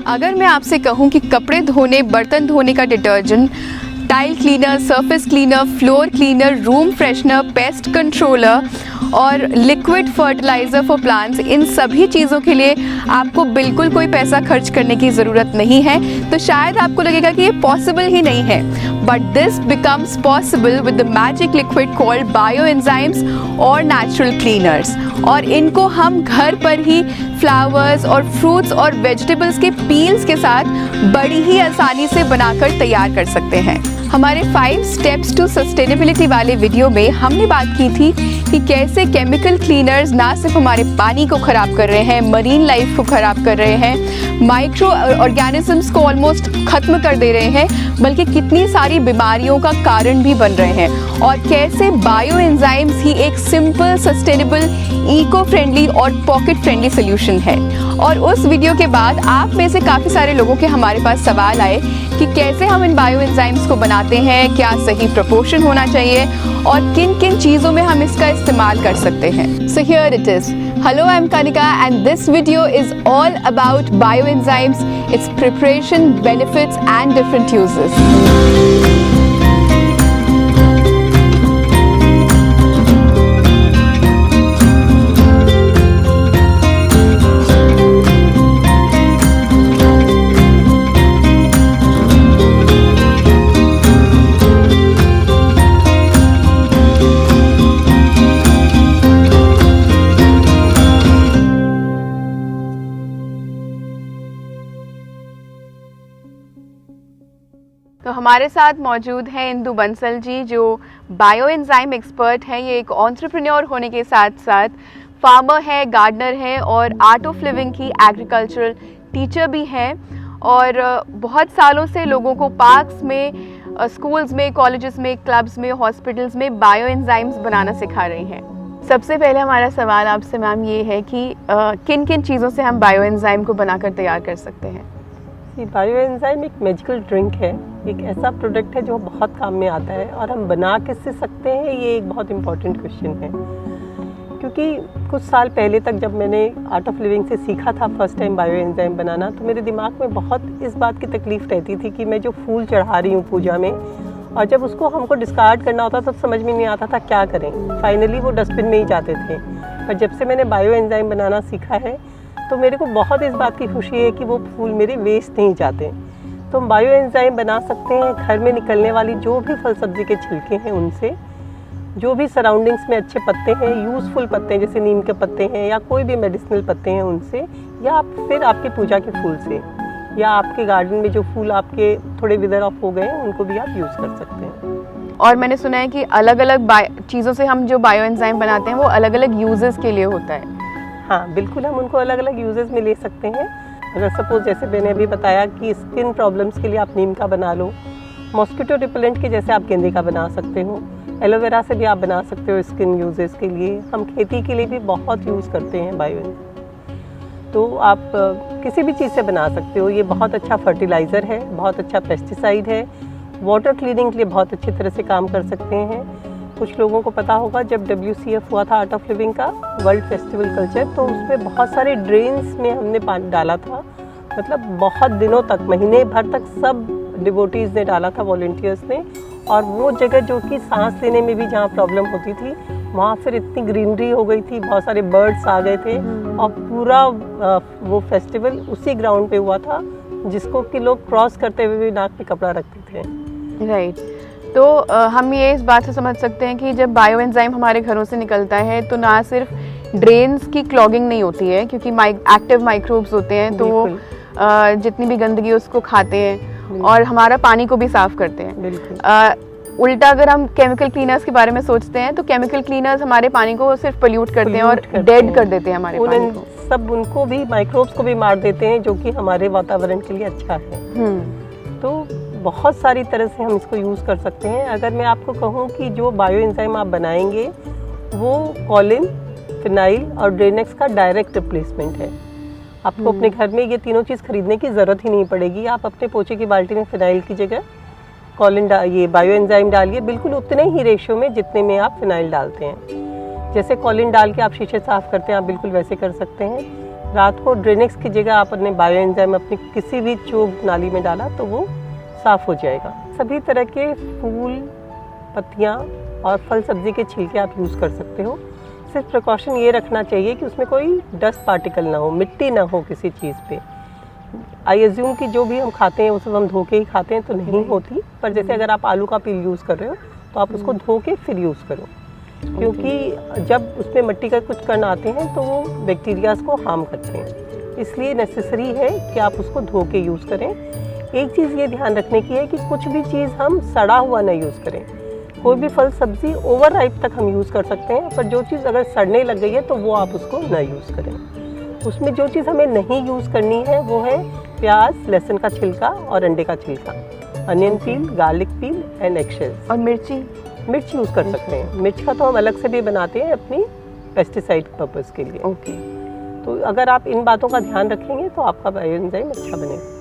अगर मैं आपसे कहूँ कि कपड़े धोने, बर्तन धोने का detergent, tile cleaner, surface cleaner, floor cleaner, room freshener, paste controller और लिक्विड फर्टिलाइज़र फॉर प्लांट्स, इन सभी चीज़ों के लिए आपको बिल्कुल कोई पैसा खर्च करने की ज़रूरत नहीं है, तो शायद आपको लगेगा कि ये पॉसिबल ही नहीं है। But this becomes possible with the magic liquid called bio enzymes और नेचुरल क्लीनर्स, और इनको हम घर पर ही फ्लावर्स और फ्रूट्स और वेजिटेबल्स के पील्स के साथ बड़ी ही आसानी से बनाकर तैयार कर सकते हैं। हमारे 5 स्टेप्स टू सस्टेनेबिलिटी वाले वीडियो में हमने बात की थी कि कैसे केमिकल क्लीनर्स ना सिर्फ हमारे पानी को ख़राब कर रहे हैं, मरीन लाइफ को ख़राब कर रहे हैं, माइक्रो ऑर्गेनिजम्स को ऑलमोस्ट ख़त्म कर दे रहे हैं, बल्कि कितनी सारी बीमारियों का कारण भी बन रहे हैं, और कैसे बायो एंजाइम्स ही एक सिंपल, सस्टेनेबल, इको फ्रेंडली और पॉकेट फ्रेंडली सोल्यूशन है। और उस वीडियो के बाद आप में से काफ़ी सारे लोगों के हमारे पास सवाल आए कि कैसे हम इन बायो एंजाइम्स को बनाते हैं, क्या सही प्रोपोर्शन होना चाहिए और किन किन चीज़ों में हम इसका इस्तेमाल कर सकते हैं। So here it is. Hello, I'm Kanika and this video is all about bioenzymes, its preparation, benefits and different uses. तो हमारे साथ मौजूद हैं इंदु बंसल जी, जो बायो एंजाइम एक्सपर्ट हैं। ये एक एंटरप्रेन्योर होने के साथ साथ फार्मर है, गार्डनर है और आर्ट ऑफ लिविंग की एग्रीकल्चरल टीचर भी हैं, और बहुत सालों से लोगों को पार्क्स में, स्कूल्स में, कॉलेजेस में, क्लब्स में, हॉस्पिटल्स में बायो एंजाइम्स बनाना सिखा रही हैं। सबसे पहले हमारा सवाल आपसे मैम ये है कि किन किन चीज़ों से हम बायो एंजाइम को बनाकर तैयार कर सकते हैं? बायो एंजाइम एक मैजिकल ड्रिंक है, एक ऐसा प्रोडक्ट है जो बहुत काम में आता है, और हम बना किससे सकते हैं, ये एक बहुत इम्पॉर्टेंट क्वेश्चन है। क्योंकि कुछ साल पहले तक जब मैंने आर्ट ऑफ लिविंग से सीखा था फर्स्ट टाइम बायो एंजाइम बनाना, तो मेरे दिमाग में बहुत इस बात की तकलीफ़ रहती थी कि मैं जो फूल चढ़ा रही हूँ पूजा में, और जब उसको हमको डिस्कार्ड करना होता तब समझ में नहीं आता था क्या करें। फाइनली वो डस्टबिन में ही जाते थे। पर जब से मैंने बायो एंजाइम बनाना सीखा है तो मेरे को बहुत इस बात की खुशी है कि वो फूल मेरे वेस्ट नहीं जाते। तो हम बायो एंजाइम बना सकते हैं घर में निकलने वाली जो भी फल सब्जी के छिलके हैं उनसे, जो भी सराउंडिंग्स में अच्छे पत्ते हैं, यूज़फुल पत्ते हैं जैसे नीम के पत्ते हैं या कोई भी मेडिसिनल पत्ते हैं उनसे, या फिर आपके पूजा के फूल से, या आपके गार्डन में जो फूल आपके थोड़े विदर ऑफ हो गए हैं उनको भी आप यूज़ कर सकते हैं। और मैंने सुना है कि अलग अलग चीज़ों से हम जो बायो एंजाइम बनाते हैं वो अलग अलग यूजेस के लिए होता है। हाँ बिल्कुल, हम उनको अलग अलग यूजेस में ले सकते हैं। अगर सपोज जैसे मैंने अभी बताया कि स्किन प्रॉब्लम्स के लिए आप नीम का बना लो, मॉस्किटो रिपेलेंट के जैसे आप गेंदे का बना सकते हो, एलोवेरा से भी आप बना सकते हो स्किन यूजेस के लिए। हम खेती के लिए भी बहुत यूज़ करते हैं बायो, तो आप किसी भी चीज़ से बना सकते हो। ये बहुत अच्छा फर्टिलाइज़र है, बहुत अच्छा पेस्टिसाइड है, वाटर क्लीनिंग के लिए बहुत अच्छी तरह से काम कर सकते हैं। कुछ लोगों को पता होगा जब WCF हुआ था आर्ट ऑफ लिविंग का वर्ल्ड फेस्टिवल कल्चर, तो उसमें बहुत सारे ड्रेन्स में हमने पानी डाला था, मतलब बहुत दिनों तक, महीने भर तक सब डिवोटीज़ ने डाला था, वॉलंटियर्स ने। और वो जगह जो कि सांस लेने में भी जहाँ प्रॉब्लम होती थी, वहाँ फिर इतनी ग्रीनरी हो गई थी, बहुत सारे बर्ड्स आ गए थे, और पूरा वो फेस्टिवल उसी ग्राउंड पे हुआ था जिसको कि लोग क्रॉस करते हुए भी नाक पे कपड़ा रखते थे। राइट। तो हम ये इस बात से समझ सकते हैं कि जब बायो एंजाइम हमारे घरों से निकलता है तो ना सिर्फ ड्रेन्स की क्लॉगिंग नहीं होती है, क्योंकि एक्टिव माइक्रोब्स होते हैं, तो वो जितनी भी गंदगी उसको खाते हैं और हमारा पानी को भी साफ करते हैं। उल्टा अगर हम केमिकल क्लीनर्स के बारे में सोचते हैं तो केमिकल क्लीनर्स हमारे पानी को सिर्फ पोल्यूट करते हैं और डेड कर देते हैं हमारे पानी को। सब उनको भी, माइक्रोब्स को भी मार देते हैं, जो कि हमारे वातावरण के लिए अच्छा है। तो बहुत सारी तरह से हम इसको यूज़ कर सकते हैं। अगर मैं आपको कहूँ कि जो बायो एंजाइम आप बनाएंगे वो कॉलिन, फिनाइल और ड्रेनेक्स का डायरेक्ट रिप्लेसमेंट है। आपको अपने घर में ये तीनों चीज़ खरीदने की ज़रूरत ही नहीं पड़ेगी। आप अपने पोछे की बाल्टी में फिनाइल की जगह कॉलिन ये बायो एंजाइम डालिए, बिल्कुल उतने ही रेशियो में जितने में आप फिनाइल डालते हैं। जैसे कॉलिन डाल के आप शीशे साफ़ करते हैं, आप बिल्कुल वैसे कर सकते हैं। रात को ड्रेनेक्स की जगह आपने बायो एंजाइम अपनी किसी भी चोक नाली में डाला तो वो साफ़ हो जाएगा। सभी तरह के फूल, पत्तियाँ और फल सब्जी के छिलके आप यूज़ कर सकते हो। सिर्फ प्रिकॉशन ये रखना चाहिए कि उसमें कोई डस्ट पार्टिकल ना हो, मिट्टी ना हो किसी चीज़ पे। आई एज्यूम कि जो भी हम खाते हैं वो सब हम धो के ही खाते हैं, तो नहीं होती। पर जैसे अगर आप आलू का पील यूज़ कर रहे हो तो आप उसको धो के फिर यूज़ करो, क्योंकि जब उसमें मिट्टी का कुछ कण आते हैं तो वो बैक्टीरियाज को हार्म करते हैं। इसलिए नेसेसरी है कि आप उसको धो के यूज़ करें। एक चीज़ ये ध्यान रखने की है कि कुछ भी चीज़ हम सड़ा हुआ ना यूज़ करें। कोई भी फल सब्ज़ी ओवर राइप तक हम यूज़ कर सकते हैं, पर जो चीज़ अगर सड़ने लग गई है तो वो आप उसको ना यूज़ करें। उसमें जो चीज़ हमें नहीं यूज़ करनी है वो है प्याज, लहसुन का छिलका और अंडे का छिलका, onion peel, garlic peel and eggshells. और मिर्ची यूज़ कर सकते हैं। मिर्च का तो हम अलग से भी बनाते हैं अपनी पेस्टिसाइड पर्पज़ के लिए। ओके। तो अगर आप इन बातों का ध्यान रखेंगे तो आपका बायो एंजाइम अच्छा बनेगा।